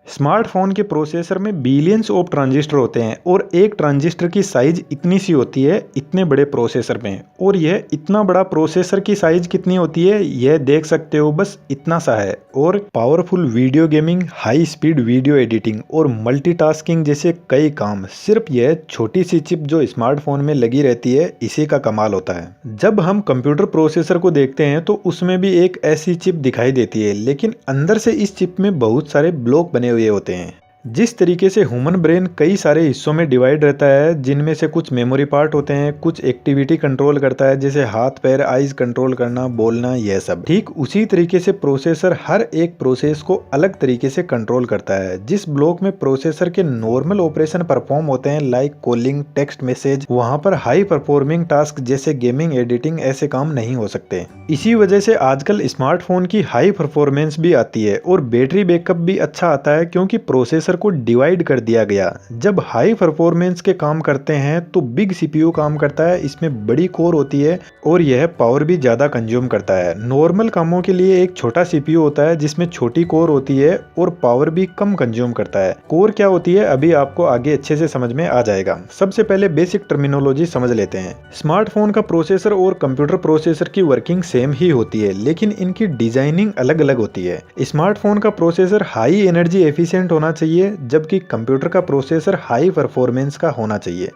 Smartphone के processor में billions of transistor होते हैं और एक ट्रांजिस्टर की साइज इतनी सी होती है इतने बड़े प्रोसेसर में। और यह इतना बड़ा प्रोसेसर की साइज कितनी होती है यह देख सकते हो, बस इतना सा है। और powerful video gaming, high speed video editing और मल्टीटास्किंग जैसे कई काम सिर्फ यह छोटी सी चिप जो स्मार्टफोन में लगी रहती है इसी का कमाल होता है। जब हम कंप्यूटर प्रोसेसर को देखते हैं तो उसमें भी एक ऐसी चिप दिखाई देती है, लेकिन अंदर से इस चिप में बहुत सारे ब्लॉक बने हुए होते हैं। जिस तरीके से ह्यूमन ब्रेन कई सारे हिस्सों में डिवाइड रहता है, जिनमें से कुछ मेमोरी पार्ट होते हैं, कुछ एक्टिविटी कंट्रोल करता है जैसे हाथ पैर आइज कंट्रोल करना, बोलना, यह सब। ठीक उसी तरीके से प्रोसेसर हर एक प्रोसेस को अलग तरीके से कंट्रोल करता है। जिस ब्लॉक में प्रोसेसर के नॉर्मल ऑपरेशन परफॉर्म होते हैं लाइक कॉलिंग, टेक्स्ट मैसेज, वहां पर हाई परफॉर्मिंग टास्क जैसे गेमिंग, एडिटिंग ऐसे काम नहीं हो सकते। इसी वजह से आजकल स्मार्टफोन की हाई परफॉर्मेंस भी आती है और बैटरी बैकअप भी अच्छा आता है, क्योंकि प्रोसेसर को डिवाइड कर दिया गया। जब हाई परफॉर्मेंस के काम करते हैं तो बिग सीपीयू काम करता है, इसमें बड़ी कोर होती है और यह पावर भी ज्यादा कंज्यूम करता है। नॉर्मल कामों के लिए एक छोटा सीपीयू होता है जिसमें छोटी कोर होती है और पावर भी कम कंज्यूम करता है। कोर क्या होती है अभी आपको आगे अच्छे से समझ में आ जाएगा। सबसे पहले बेसिक टर्मिनोलॉजी समझ लेते हैं। स्मार्टफोन का प्रोसेसर और कंप्यूटर प्रोसेसर की वर्किंग सेम ही होती है, लेकिन इनकी डिजाइनिंग अलग अलग होती है। स्मार्टफोन का प्रोसेसर हाई एनर्जी एफिशिएंट होना चाहिए, जबकि कंप्यूटर का प्रोसेसर हाई परफॉर्मेंस का होना चाहिए।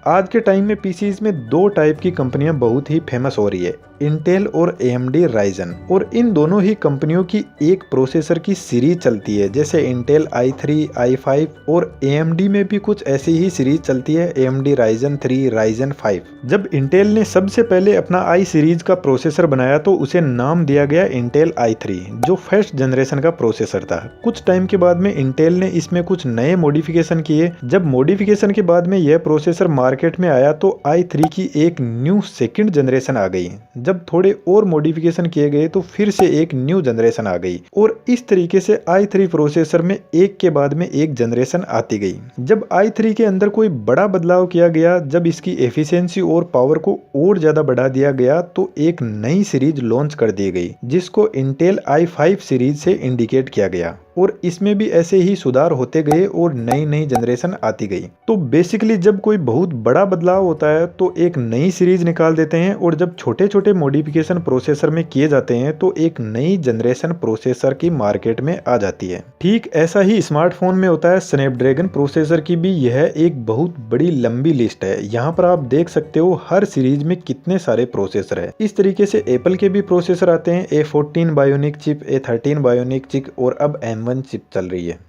आज के टाइम में पीसीज में दो टाइप की कंपनियां बहुत ही फेमस हो रही है, इंटेल और AMD राइजन। और इन दोनों ही कंपनियों की एक प्रोसेसर की सीरीज चलती है, जैसे इंटेल i3, i5 और AMD में भी कुछ ऐसी ही सीरीज चलती है, AMD राइजन 3, राइजन 5। जब इंटेल ने सबसे पहले अपना i सीरीज का प्रोसेसर बनाया तो उसे नाम दिया गया इंटेल i3, जो फर्स्ट जनरेशन का प्रोसेसर था। कुछ टाइम के बाद में इंटेल ने इसमें कुछ नए मॉडिफिकेशन किए। जब मॉडिफिकेशन के बाद में यह प्रोसेसर मार्केट में आया तो i3 की एक न्यू सेकंड जनरेशन आ गई। जब थोड़े और मॉडिफिकेशन किए गए तो फिर से एक न्यू जनरेशन आ गई और इस तरीके से i3 प्रोसेसर में एक के बाद में एक जनरेशन आती गई। जब i3 के अंदर कोई बड़ा बदलाव किया गया, जब इसकी एफिशिएंसी और पावर को और ज्यादा बढ़ा दिया गया, तो एक नई सीरीज लॉन्च कर दी गई जिसको इंटेल i5 सीरीज से इंडिकेट किया गया। और इसमें भी ऐसे ही सुधार होते गए और नई नई जनरेशन आती गई। तो बेसिकली जब कोई बहुत बड़ा बदलाव होता है तो एक नई सीरीज निकाल देते हैं, और जब छोटे छोटे मॉडिफिकेशन प्रोसेसर में किए जाते हैं तो एक नई जनरेशन प्रोसेसर की मार्केट में आ जाती है। ठीक ऐसा ही स्मार्टफोन में होता है। स्नैपड्रैगन प्रोसेसर की भी यह एक बहुत बड़ी लंबी लिस्ट है। यहाँ पर आप देख सकते हो हर सीरीज में कितने सारे प्रोसेसर है। इस तरीके से एप्पल के भी प्रोसेसर आते हैं, A14 bionic chip, A13 bionic chip और अब M1 चिप चल रही है।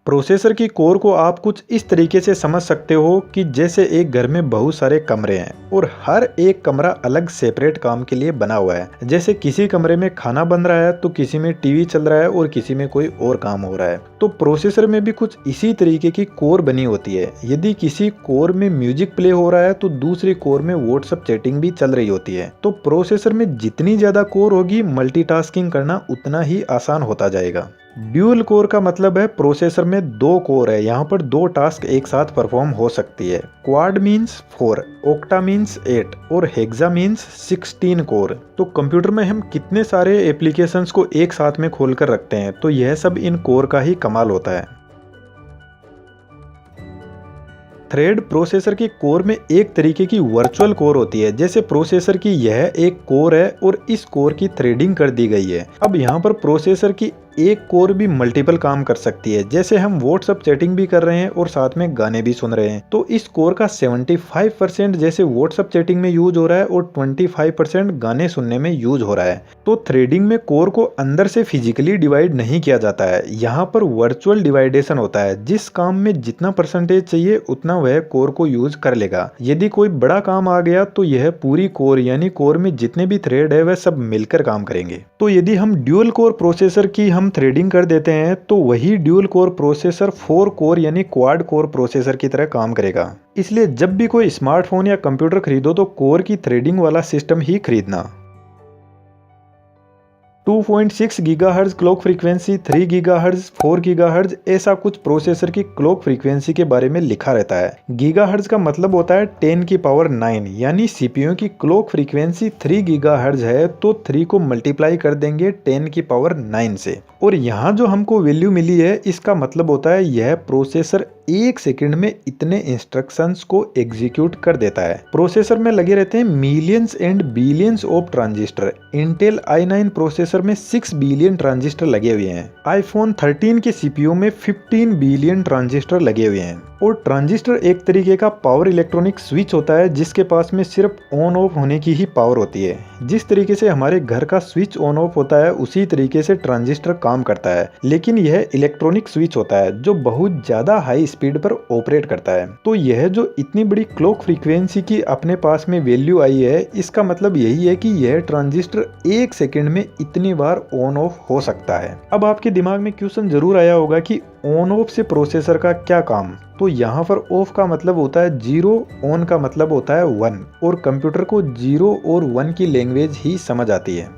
प्रोसेसर की कोर को आप कुछ इस तरीके से समझ सकते हो कि जैसे एक घर में बहुत सारे कमरे हैं और हर एक कमरा अलग सेपरेट काम के लिए बना हुआ है। जैसे किसी कमरे में खाना बन रहा है तो किसी में टीवी चल रहा है और किसी में कोई और काम हो रहा है। तो प्रोसेसर में भी कुछ इसी तरीके की कोर बनी होती है। यदि किसी कोर में म्यूजिक प्ले हो रहा है तो दूसरी कोर में व्हाट्सएप चैटिंग भी चल रही होती है। तो प्रोसेसर में जितनी ज्यादा कोर होगी मल्टीटास्किंग करना उतना ही आसान होता जाएगा। ड्यूल कोर का मतलब है प्रोसेसर में दो कोर है, यहाँ पर दो टास्क एक साथ परफॉर्म हो सकती है। क्वाड मीन्स 4, ऑक्टा मीन्स 8 और हेक्सा मीन्स 16 कोर। तो कंप्यूटर में हम कितने सारे एप्लीकेशंस को एक साथ में खोलकर रखते हैं, तो यह सब इन कोर का ही कमाल होता है। थ्रेड प्रोसेसर की कोर में एक तरीके की वर्चुअल कोर होती है। जैसे प्रोसेसर की यह एक कोर है और इस कोर की थ्रेडिंग कर दी गई है। अब यहाँ पर प्रोसेसर की एक कोर भी मल्टीपल काम कर सकती है। जैसे हम व्हाट्सएप चैटिंग भी कर रहे हैं और साथ में गाने भी सुन रहे हैं, तो इस कोर का 75% जैसे व्हाट्सएप चैटिंग में यूज हो रहा है और 25% गाने सुनने में यूज हो रहा है। तो थ्रेडिंग में कोर को अंदर से फिजिकली डिवाइड नहीं किया जाता है, यहाँ पर वर्चुअल डिवाइडेशन होता है। जिस काम में जितना परसेंटेज चाहिए उतना वह कोर को यूज कर लेगा। यदि कोई बड़ा काम आ गया तो यह पूरी कोर यानी कोर में जितने भी थ्रेड है वह सब मिलकर काम करेंगे। तो यदि हम ड्यूल कोर प्रोसेसर की हम थ्रेडिंग कर देते हैं तो वही ड्यूल कोर प्रोसेसर 4 कोर यानी क्वाड कोर प्रोसेसर की तरह काम करेगा। इसलिए जब भी कोई स्मार्टफोन या कंप्यूटर खरीदो तो कोर की थ्रेडिंग वाला सिस्टम ही खरीदना। 2.6 gigahertz clock frequency, 3 gigahertz, 4 gigahertz, ऐसा कुछ प्रोसेसर की क्लॉक फ्रीक्वेंसी के बारे में लिखा रहता है। गीगाहर्ट्ज़ का मतलब होता है 10 की पावर 9, यानी सीपीयू की क्लॉक फ्रीक्वेंसी 3 गीगाहर्ट्ज़ है तो 3 को मल्टीप्लाई कर देंगे 10 की पावर 9 से। और यहाँ जो हमको वैल्यू मिली है इसका मतलब होता है यह प्रोसेसर 1 सेकंड में इतने इंस्ट्रक्शंस को एग्जीक्यूट कर देता है। प्रोसेसर में लगे रहते हैं millions and billions of transistor. Intel i9 processor में 6 बिलियन ट्रांजिस्टर लगे हुए हैं। आईफोन 13 के सीपीयू में 15 बिलियन ट्रांजिस्टर लगे हुए हैं। और ट्रांजिस्टर एक तरीके का पावर इलेक्ट्रॉनिक स्विच होता है जिसके पास में सिर्फ ऑन ऑफ होने की ही पावर होती है। जिस तरीके से हमारे घर का स्विच ऑन ऑफ होता है उसी तरीके से ट्रांजिस्टर काम करता है, लेकिन यह इलेक्ट्रॉनिक स्विच होता है जो बहुत ज्यादा हाई स्पीड पर ऑपरेट करता है। तो यह जो इतनी बड़ी क्लॉक फ्रीक्वेंसी की अपने पास में वैल्यू आई है, इसका मतलब यही है कि यह ट्रांजिस्टर 1 सेकंड में इतनी बार ऑन ऑफ हो सकता है। अब आपके दिमाग में क्वेश्चन जरूर आया होगा कि ऑन ऑफ से प्रोसेसर का क्या काम। तो यहाँ पर ऑफ का मतलब होता है 0, ऑन का मतलब होता है 1, और कंप्यूटर को 0 और 1 की लैंग्वेज ही समझ आती है।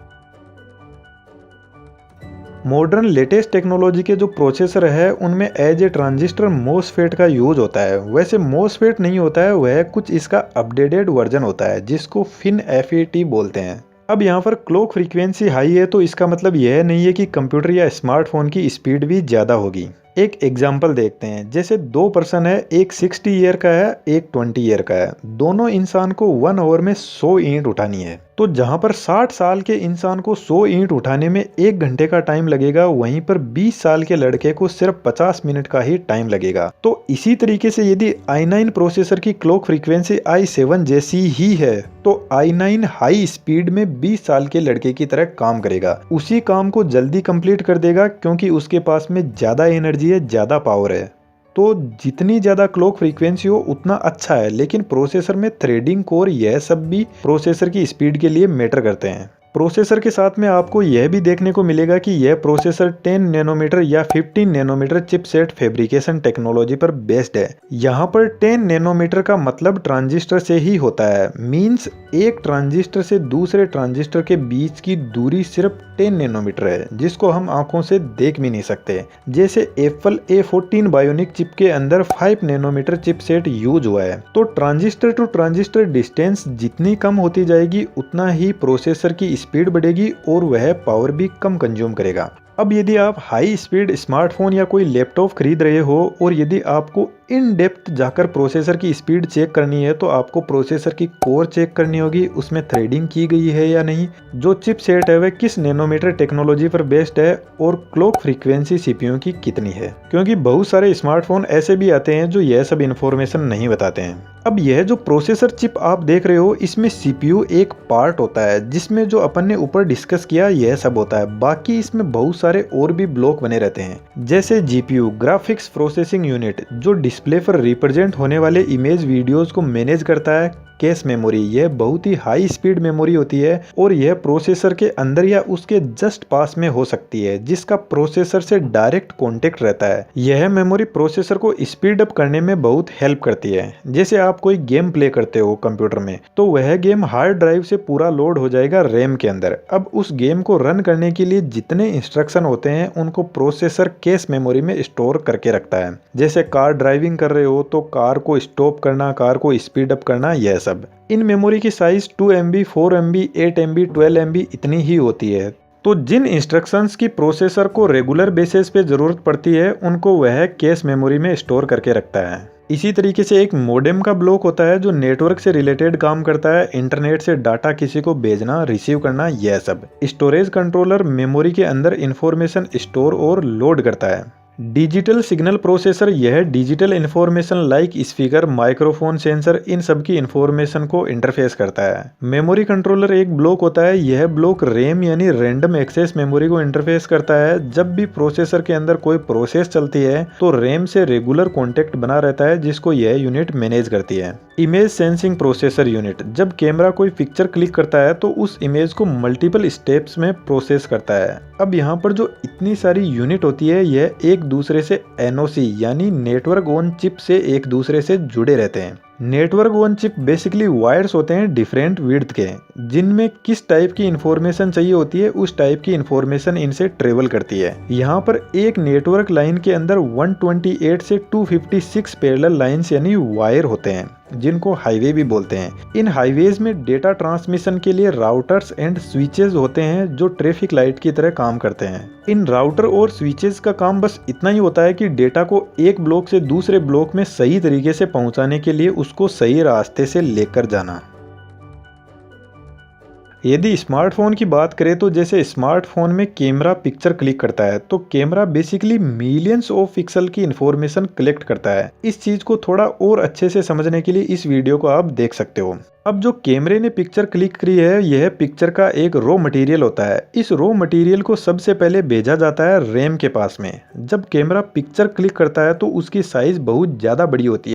मॉडर्न लेटेस्ट टेक्नोलॉजी के जो प्रोसेसर है उनमें एज ए ट्रांजिस्टर मोसफेट का यूज होता है। वैसे मोसफेट नहीं होता है, वह कुछ इसका अपडेटेड वर्जन होता है जिसको FinFET बोलते हैं। अब यहाँ पर क्लॉक फ्रीक्वेंसी हाई है तो इसका मतलब यह नहीं है कि कंप्यूटर या स्मार्टफोन की स्पीड भी ज़्यादा होगी। एक एग्जाम्पल देखते हैं। जैसे 2 पर्सन है, एक 60 ईयर का है, एक 20 ईयर का है। दोनों इंसान को 1 आवर में 100 ईंट उठानी है। तो जहां पर 60 साल के इंसान को 100 ईंट उठाने में 1 घंटे का टाइम लगेगा, वहीं पर 20 साल के लड़के को सिर्फ 50 मिनट का ही टाइम लगेगा। तो इसी तरीके से यदि i9 प्रोसेसर की क्लॉक फ्रीक्वेंसी i7 जैसी ही है तो i9 हाई स्पीड में 20 साल के लड़के की तरह काम करेगा। उसी काम को जल्दी कंप्लीट कर देगा क्योंकि उसके पास में ज्यादा एनर्जी है, ज्यादा पावर है। तो जितनी ज़्यादा क्लॉक फ्रीक्वेंसी हो उतना अच्छा है, लेकिन प्रोसेसर में थ्रेडिंग कोर यह सब भी प्रोसेसर की स्पीड के लिए मैटर करते हैं। प्रोसेसर के साथ में आपको यह भी देखने को मिलेगा कि यह प्रोसेसर 10 नैनोमीटर या 15 नैनोमीटर चिपसेट फैब्रिकेशन टेक्नोलॉजी पर बेस्ड है। यहाँ पर 10 नैनोमीटर का मतलब ट्रांजिस्टर से ही होता है। मींस एक ट्रांजिस्टर से दूसरे ट्रांजिस्टर के बीच की दूरी सिर्फ 10 नैनोमीटर है, जिसको हम आंखों से देख भी नहीं सकते। जैसे एप्पल A14 बायोनिक चिप के अंदर 5 नैनोमीटर चिपसेट यूज हुआ है। तो ट्रांजिस्टर टू ट्रांजिस्टर डिस्टेंस जितनी कम होती जाएगी उतना ही प्रोसेसर की स्पीड बढ़ेगी और वह पावर भी कम कंज्यूम करेगा। अब यदि आप हाई स्पीड स्मार्टफोन या कोई लैपटॉप खरीद रहे हो और यदि आपको इन डेप्थ जाकर प्रोसेसर की स्पीड चेक करनी है तो आपको प्रोसेसर की कोर चेक करनी होगी, उसमें थ्रेडिंग की गई है या नहीं, जो चिपसेट है वह किस नैनोमीटर टेक्नोलॉजी पर बेस्ड है और क्लॉक फ्रीक्वेंसी सीपीयू की कितनी है। क्योंकि बहुत सारे स्मार्टफोन ऐसे भी आते हैं जो यह सब इन्फॉर्मेशन नहीं बताते हैं। अब यह जो प्रोसेसर चिप आप देख रहे हो इसमें सीपीयू एक पार्ट होता है जिसमें जो अपन ने ऊपर डिस्कस किया यह सब होता है। बाकी इसमें बहुत सारे और भी ब्लॉक बने रहते हैं, जैसे जीपीयू ग्राफिक्स प्रोसेसिंग यूनिट जो डिस्प्ले पर रिप्रेजेंट होने वाले इमेज वीडियोस को मैनेज करता है। कैश मेमोरी यह बहुत ही हाई स्पीड मेमोरी होती है और यह प्रोसेसर के अंदर या उसके जस्ट पास में हो सकती है, जिसका प्रोसेसर से डायरेक्ट कांटेक्ट रहता है। यह मेमोरी प्रोसेसर को स्पीड अप करने में बहुत हेल्प करती है। जैसे आप कोई गेम प्ले करते हो कंप्यूटर में तो वह गेम हार्ड ड्राइव से पूरा लोड हो जाएगा रैम के अंदर। अब उस गेम को रन करने के लिए जितने इंस्ट्रक्शन होते हैं उनको प्रोसेसर कैश मेमोरी में स्टोर करके रखता है। जैसे कार ड्राइविंग कर रहे हो तो कार को स्टॉप करना, कार को स्पीड अप करना, यह सब। इन मेमोरी की size 2 MB, 4 MB, 8 MB, 12 MB इतनी ही होती है। तो जिन इंस्ट्रक्शंस की प्रोसेसर को रेगुलर बेसिस पे जरूरत पड़ती है उनको वह कैश मेमोरी में स्टोर करके रखता है। इसी तरीके से एक मॉडेम का ब्लॉक होता है जो नेटवर्क से रिलेटेड काम करता है, इंटरनेट से डाटा किसी को भेजना, रिसीव करना, यह सब। स्टोरेज कंट्रोलर मेमोरी के अंदर इंफॉर्मेशन स्टोर और लोड करता है। डिजिटल सिग्नल प्रोसेसर यह digital information like speaker, microphone, sensor, इन सब की इंफॉर्मेशन को इंटरफेस करता है। मेमोरी कंट्रोलर एक ब्लॉक होता है, यह ब्लॉक रैम यानी रैंडम एक्सेस मेमोरी को इंटरफेस करता है। जब भी प्रोसेसर के अंदर कोई प्रोसेस चलती है तो रैम से रेगुलर कॉन्टेक्ट बना रहता है जिसको यह यूनिट मैनेज करती है। इमेज सेंसिंग प्रोसेसर यूनिट जब कैमरा कोई पिक्चर क्लिक करता है तो उस इमेज को मल्टीपल स्टेप्स में प्रोसेस करता है। अब यहाँ पर जो इतनी सारी यूनिट होती है यह एक दूसरे से एनओसी यानी नेटवर्क ऑन चिप से एक दूसरे से जुड़े रहते हैं। Network on chip basically wires होते हैं डिफरेंट विड्थ के, जिनमें किस टाइप की इंफॉर्मेशन चाहिए होती है उस टाइप की इंफॉर्मेशन इनसे ट्रेवल करती है। यहाँ पर एक नेटवर्क लाइन के अंदर 128 से 256 पैरेलल लाइंस यानी वायर होते हैं, जिनको हाईवे भी बोलते हैं। इन हाईवेज में डेटा ट्रांसमिशन के लिए राउटर्स एंड स्विचेस होते हैं जो ट्रैफिक लाइट की तरह काम करते हैं। इन राउटर और स्विचेस का काम बस इतना ही होता है कि डेटा को एक ब्लॉक से दूसरे ब्लॉक में सही तरीके से पहुंचाने के लिए उसको सही रास्ते से लेकर जाना। यदि स्मार्टफोन की बात करें तो जैसे स्मार्टफोन में कैमरा पिक्चर क्लिक करता है, तो camera basically millions of pixel की इंफॉर्मेशन कलेक्ट करता है। इस चीज को थोड़ा और अच्छे से समझने के लिए इस वीडियो को आप देख सकते हो। अब जो कैमरे ने पिक्चर क्लिक करी है, यह पिक्चर का एक रॉ मटेरियल होता है। इस रॉ मटेरियल को सबसे पहले भेजा जाता है रैम के पास में। जब कैमरा पिक्चर क्लिक करता है तो उसकी साइज बहुत ज्यादा बड़ी होती है।